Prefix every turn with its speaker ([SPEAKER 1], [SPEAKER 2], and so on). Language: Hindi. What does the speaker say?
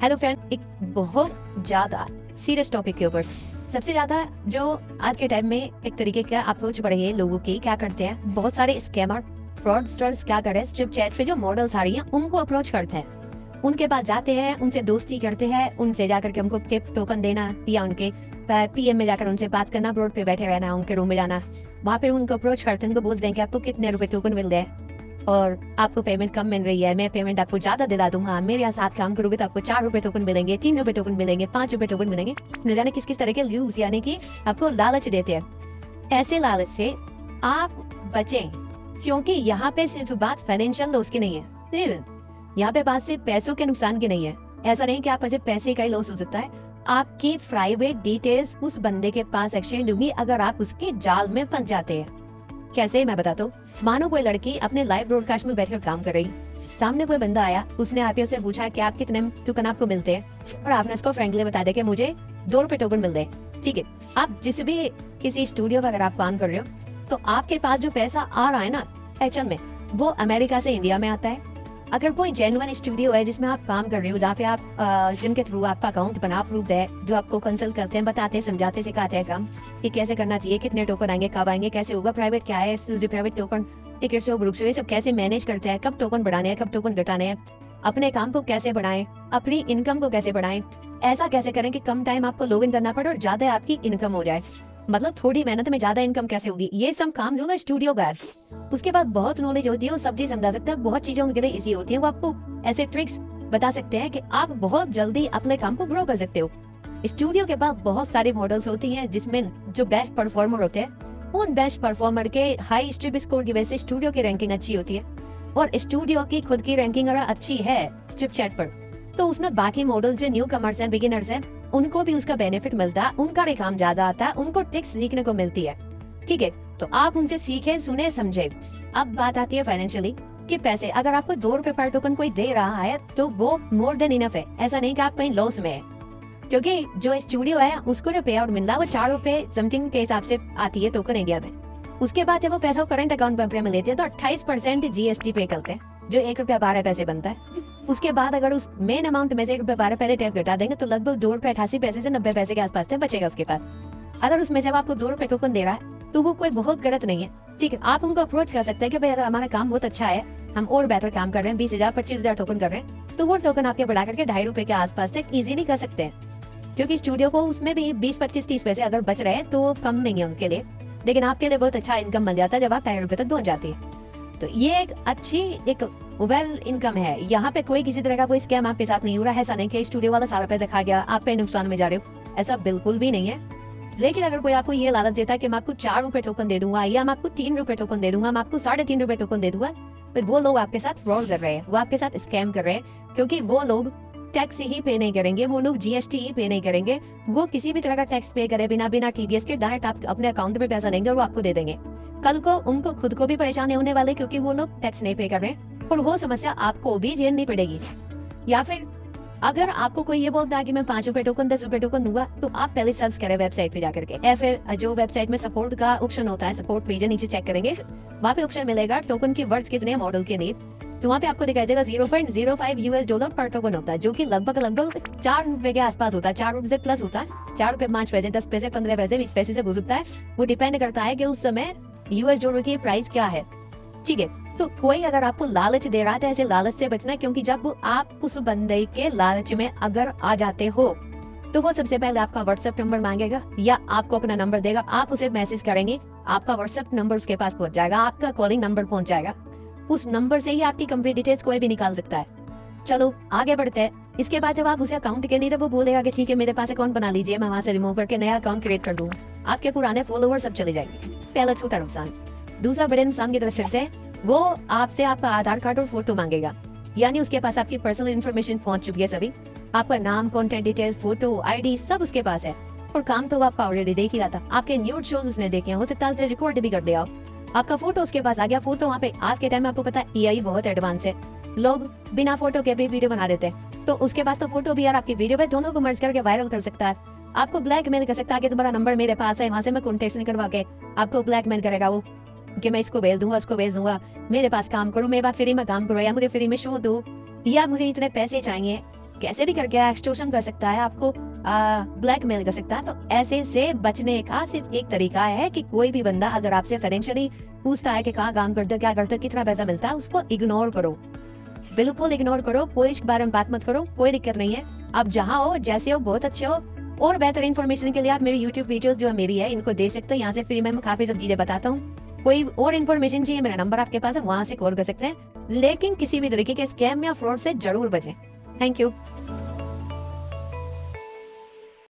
[SPEAKER 1] हेलो फ्रेंड, एक बहुत ज्यादा सीरियस टॉपिक के ऊपर सबसे ज्यादा जो आज के टाइम में एक तरीके का अप्रोच बढ़ गई है लोगों की, क्या करते हैं बहुत सारे स्कैमर फ्रॉडस्टर्स क्या कर रहे हैं, स्ट्रिप चैट पे जो मॉडल्स आ रही हैं उनको अप्रोच करते हैं, उनके पास जाते हैं, उनसे दोस्ती करते हैं, उनसे जाकर के हमको टिप टोकन देना या उनके पीएम में जाकर उनसे बात करना, रोड पे बैठे रहना, उनके रूम में जाना, वहाँ पे उनको अप्रोच करते हैं, उनको बोलते हैं कि आपको कितने रुपए टोकन मिल रहे हैं और आपको पेमेंट कम मिल रही है, मैं पेमेंट आपको ज्यादा दिला दूंगा, मेरे यहाँ साथ काम करोगे तो आपको 4 रुपए टोकन मिलेंगे, 3 रुपए टोकन मिलेंगे, 5 रुपए टोकन मिलेंगे, न जाने किस किस तरह के ल्यूज यानी कि आपको लालच देते हैं। ऐसे लालच से आप बचें, क्योंकि यहाँ पे सिर्फ बात फाइनेंशियल लॉस की नहीं है, यहाँ पे बात सिर्फ पैसों के नुकसान की नहीं है। ऐसा नहीं कि आप ऐसे पैसे का ही लॉस हो सकता है, आपकी प्राइवेट डिटेल्स उस बंदे के पास एक्सचेंज होगी अगर आप उसके जाल में फंस जाते हैं। कैसे, मैं बताता हूँ। मानो कोई लड़की अपने लाइव ब्रॉडकास्ट में बैठकर काम कर रही, सामने कोई बंदा आया, उसने आपसे से पूछा कि आप कितने टोकन आपको मिलते हैं और आपने उसको फ्रेंकली बता दिया कि मुझे 2 रुपए टोकन मिलते हैं। ठीक है, आप जिस भी किसी स्टूडियो में अगर आप काम कर रहे हो तो आपके पास जो पैसा आ रहा है ना, एक्चुअल में वो अमेरिका से इंडिया में आता है। अगर कोई जेन्युइन स्टूडियो है जिसमें आप काम कर रहे हो, जहाँ पे आप जिनके थ्रू आपका अकाउंट बना प्रूफ है, जो आपको कंसल्ट करते हैं, बताते हैं, समझाते, सिखाते हैं काम कि कैसे करना चाहिए, कितने टोकन आएंगे, कब आएंगे, कैसे होगा, प्राइवेट क्या है, exclusive private token, ticket show, group show, ये सब कैसे मैनेज करते हैं, कब टोकन बढ़ाने हैं, कब टोकन घटाने हैं, अपने काम को कैसे बढ़ाएं, अपनी इनकम को कैसे बढ़ाएं, ऐसा कैसे करें कि कम टाइम आपको लॉग इन करना पड़े और ज्यादा आपकी इनकम हो जाए, मतलब थोड़ी मेहनत में ज्यादा इनकम कैसे होगी, ये सब काम जो ना स्टूडियो का है। उसके बाद बहुत नॉलेज होती है, वो सब चीज समझा सकते हैं, बहुत चीजें उनके लिए इजी होती है, वो आपको ऐसे ट्रिक्स बता सकते हैं कि आप बहुत जल्दी अपने काम को ग्रो कर सकते हो। स्टूडियो के बाद बहुत सारे मॉडल्स होती हैं जिसमें जो बेस्ट परफॉर्मर होते हैं, उन बेस्ट परफॉर्मर के हाई स्ट्रिप स्कोर की वजह से स्टूडियो की रैंकिंग अच्छी होती है, और स्टूडियो की खुद की रैंकिंग अगर अच्छी है स्ट्रिप चैट पर, तो उसमें बाकी मॉडल जो न्यू कमर्स हैं, बिगिनर्स हैं, उनको भी उसका बेनिफिट मिलता है, उनका भी काम ज्यादा आता है, उनको टिक्स सीखने को मिलती है। ठीक है, तो आप उनसे सीखे, सुने, समझे। अब बात आती है फाइनेंशियली कि पैसे, अगर आपको 2 रुपए पर टोकन कोई दे रहा है तो वो मोर देन इनफ है, ऐसा नहीं कि आप कहीं लॉस में है, क्योंकि जो स्टूडियो है उसको जो पे आउट मिल रहा है वो 4 रुपए समथिंग के हिसाब से आती है टोकन इंडिया में। उसके बाद जब वो पैसा करंट अकाउंट में लेते हैं तो 28% जीएसटी पे करते हैं, जो 1 रुपया 12 पैसे बनता है। उसके बाद अगर उस मेन अमाउंट में से 1 रुपया 12 पहले टैप घटा देंगे तो लगभग 2 रुपए 88 पैसे से 90 पैसे के आसपास से बचेगा उसके पास। अगर उसमें से आपको 2 रुपए टोकन दे रहा है तो वो कोई बहुत गलत नहीं है। ठीक है, आप उनको अप्रोच कर सकते हैं कि भाई अगर हमारा काम बहुत अच्छा है, हम और बेहतर काम कर रहे हैं, 20,000 25,000 टोकन कर रहे हैं, तो वो टोकन आपके बढ़ा करके 2.5 रुपए के आसपास तक इजीली कर सकते हैं, क्योंकि स्टूडियो को उसमें भी 20 25 30 पैसे अगर बच रहे हैं तो वो कम नहीं है उनके लिए, लेकिन आपके लिए बहुत अच्छा इनकम बन जाता है जब आप 2.5 रुपए तक पहुंच जाती है। तो ये एक अच्छी एक वेल इनकम है। यहाँ पे कोई किसी तरह का कोई स्कैम आपके साथ नहीं हो रहा है, ऐसा नहीं कि स्टूडियो वाला सारा पैसा खा गया, आप पे नुकसान में जा रहे हो, ऐसा बिल्कुल भी नहीं है। लेकिन अगर कोई आपको ये लालच देता है कि मैं आपको 4 रुपए टोकन दे दूंगा या मैं आपको 3 रुपए टोकन दे दूंगा, मैं आपको 3.5 रुपए टोकन दे दूंगा, फिर वो लोग आपके साथ फ्रॉड कर रहे हैं, वो आपके साथ स्कैम कर रहे हैं, क्योंकि वो लोग टैक्स ही पे नहीं करेंगे, वो लोग जीएसटी ही पे नहीं करेंगे, वो किसी भी तरह का टैक्स पे करे बिना टीडीएस के डायरेक्ट आप अपने अकाउंट में पैसा लेंगे और वो आपको दे देंगे। कल को उनको खुद को भी परेशानी होने वाले, क्योंकि वो लोग टैक्स नहीं पे कर रहे और वो समस्या आपको भी झेलनी पड़ेगी। या फिर अगर आपको कोई ये बोलता है कि मैं 5 रुपए टोकन 10 रुपए टोकन दूंगा, तो आप पहले सर्च करें वेबसाइट पे जाकर के, या फिर जो वेबसाइट में सपोर्ट का ऑप्शन होता है, सपोर्ट पेज नीचे चेक करेंगे, वहाँ पे ऑप्शन मिलेगा टोकन की वर्ड्स कितने मॉडल के लिए, तो वहाँ पे आपको दिखाई देगा $0.05 पर टोकन होता है, जो कि लगभग 4 रुपए के आसपास होता है, 4 रुपए से प्लस होता है, 4 रुपए 5 पैसे 10 पैसे 15 पैसे 20 पैसे से हो सकता है, वो डिपेंड करता है कि उस समय $, की प्राइस क्या है। ठीक है, तो कोई अगर आपको लालच दे रहा है तो ऐसे लालच से बचना है, क्योंकि जब आप उस बंदे के लालच में अगर आ जाते हो तो वो सबसे पहले आपका व्हाट्सएप नंबर मांगेगा या आपको अपना नंबर देगा, आप उसे मैसेज करेंगे, आपका व्हाट्सएप नंबर उसके पास पहुंच जाएगा, आपका कॉलिंग नंबर पहुंच जाएगा, उस नंबर से ही आपकी कंप्लीट डिटेल्स कोई भी निकाल सकता है। चलो आगे बढ़ते हैं। इसके बाद जब आप उसे अकाउंट के लिए, तो वो बोलेगा कि ठीक है मेरे पास अकाउंट बना लीजिए, मैं वहां से रिमूव करके नया अकाउंट क्रिएट कर दूंगा, आपके पुराने फॉलोवर सब चले जाएंगे। पहला छोटा नुकसान। दूसरा बड़े नुकसान की तरफ चलते हैं। वो आपसे आपका आधार कार्ड और फोटो मांगेगा, यानी उसके पास आपकी पर्सनल इन्फॉर्मेशन पहुंच चुकी है सभी, आपका नाम, कॉन्टेक्ट डिटेल्स, फोटो, आईडी सब उसके पास है, और काम तो वो आपका ऑलरेडी देख ही रहा था, आपके न्यूड शोज उसने देखे, हो सकता है उसने रिकॉर्ड भी कर दिया, आपका फोटो उसके पास आ गया। फोटो वहाँ पे आज के टाइम में आपको पता है एआई बहुत एडवांस है, लोग बिना फोटो के भी वीडियो बना देते हैं, तो उसके पास तो फोटो भी और आपकी वीडियो है, दोनों को मर्ज करके वायरल कर सकता है, आपको ब्लैकमेल कर सकता है कि तुम्हारा नंबर मेरे पास है, वहां से मैं कॉन्टेक्ट नहीं करवा के आपको ब्लैकमेल करेगा वो, कि मैं इसको भेज दूंगा, उसको भेज दूंगा, मेरे पास काम करो, मेरे पास फ्री में काम करो, या मुझे फ्री में शो दो, या मुझे इतने पैसे चाहिए, कैसे भी करके एक्सटॉर्शन कर सकता है, आपको ब्लैकमेल कर सकता है। तो ऐसे से बचने का सिर्फ एक तरीका है कि कोई भी बंदा अगर आपसे फाइनेंशियली पूछता है कि कहाँ काम करते हो, क्या करते हो, कितना पैसा मिलता है, उसको इग्नोर करो, बिल्कुल इग्नोर करो। कोई इसके बारे में बात मत करो, कोई दिक्कत नहीं है। आप जहाँ हो, जैसे हो, बहुत अच्छे हो। और बेहतर इन्फॉर्मेशन के लिए आप मेरी यूट्यूब वीडियोस जो है मेरी है, इनको देख सकते हो। यहाँ से फ्री में मैं काफी सब चीजें बताता हूँ। कोई और इन्फॉर्मेशन चाहिए, मेरा नंबर आपके पास है, वहां से कॉल कर सकते हैं। लेकिन किसी भी तरीके के स्कैम या फ्रॉड से जरूर बचें। Thank you.